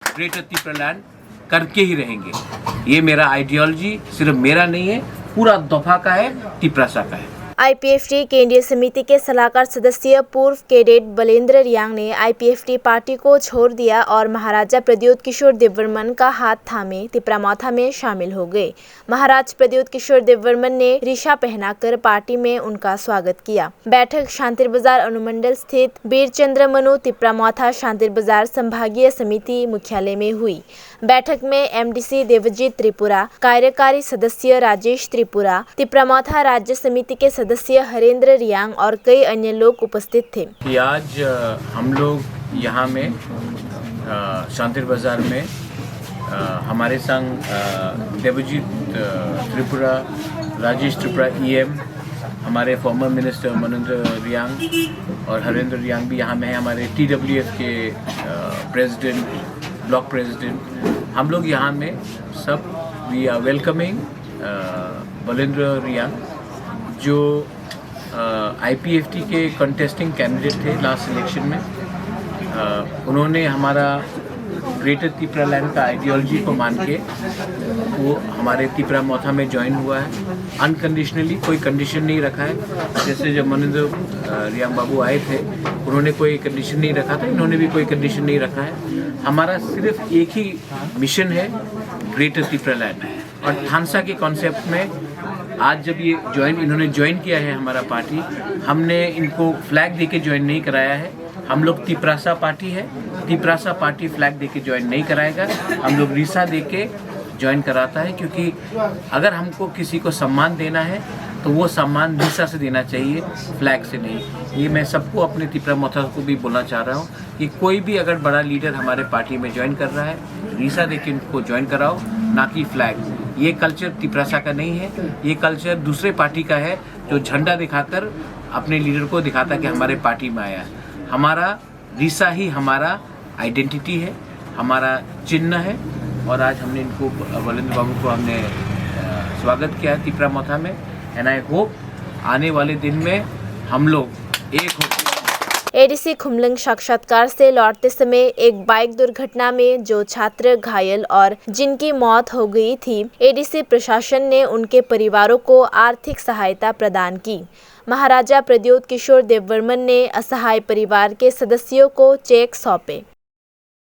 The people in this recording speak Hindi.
ग्रेटर तिप्रालैंड करके ही रहेंगे। ये मेरा आइडियोलॉजी सिर्फ मेरा नहीं है, पूरा दफा का है, तिप्रासा का है। आईपीएफटी केंद्रीय समिति के सलाहकार सदस्य पूर्व कैडेट बलेंद्र रियांग ने आईपीएफटी पार्टी को छोड़ दिया और महाराजा प्रद्योत किशोर देववर्मन का हाथ थामे तिप्रामौथा में शामिल हो गए। महाराज प्रद्योत किशोर देववर्मन ने रिशा पहनाकर पार्टी में उनका स्वागत किया। बैठक शांतिर बाजार अनुमंडल स्थित बीरचंद्र मनु तिप्रामौथा शांतिर बाजार संभागीय समिति मुख्यालय में हुई। बैठक में एमडीसी देवजीत त्रिपुरा, कार्यकारी सदस्य राजेश त्रिपुरा, तिप्रामौथा राज्य समिति के सदस्य हरेंद्र रियांग और कई अन्य लोग उपस्थित थे। कि आज हम लोग यहाँ में शांतिर बाजार में हमारे संग देवजीत त्रिपुरा, राजेश त्रिपुरा ईएम, हमारे फॉर्मर मिनिस्टर मनोज रियांग और हरेंद्र रियांग भी यहाँ में है, हमारे टीडब्ल्यूएफ के प्रेसिडेंट, ब्लॉक प्रेसिडेंट। हम लोग यहाँ में सब we are welcoming Balendra Riang जो आईपीएफटी के कंटेस्टिंग कैंडिडेट थे लास्ट इलेक्शन में। उन्होंने हमारा ग्रेटर तिप्रालैंड का आइडियोलॉजी को मान के वो हमारे तिप्रामौथा में ज्वाइन हुआ है। अनकंडीशनली, कोई कंडीशन नहीं रखा है। जैसे जब मनोज रियांग बाबू आए थे उन्होंने कोई कंडीशन नहीं रखा था, इन्होंने भी कोई कंडीशन नहीं रखा है। हमारा सिर्फ एक ही मिशन है, ग्रेटर तिप्रालैंड। और थानसा के कॉन्सेप्ट में आज जब ये इन्होंने ज्वाइन किया है हमारा पार्टी, हमने इनको फ्लैग देके ज्वाइन नहीं कराया है। हम लोग तिप्रासा पार्टी है, तिप्रासा पार्टी फ्लैग देके ज्वाइन नहीं कराएगा। हम लोग रिसा देके ज्वाइन कराता है, क्योंकि अगर हमको किसी को सम्मान देना है तो वो सम्मान रिसा से देना चाहिए, फ्लैग से नहीं। ये मैं सबको अपने तिप्रामौथा को भी बोलना चाह रहा हूँ कि कोई भी अगर बड़ा लीडर हमारे पार्टी में ज्वाइन कर रहा है, रिसा देके इनको ज्वाइन कराओ, ना कि फ्लैग। ये कल्चर तिप्रासा का नहीं है, ये कल्चर दूसरे पार्टी का है जो झंडा दिखाकर अपने लीडर को दिखाता कि हमारे पार्टी में आया है। हमारा रिसा ही हमारा आइडेंटिटी है, हमारा चिन्ह है। और आज हमने इनको बलेंद्र बाबू को हमने स्वागत किया है तिप्रामौथा में। एंड आई होप आने वाले दिन में हम लोग एक हो। एडीसी खुमलंग साक्षात्कार से लौटते समय एक बाइक दुर्घटना में जो छात्र घायल और जिनकी मौत हो गई थी, एडीसी प्रशासन ने उनके परिवारों को आर्थिक सहायता प्रदान की। महाराजा प्रद्योत किशोर देववर्मन ने असहाय परिवार के सदस्यों को चेक सौंपे।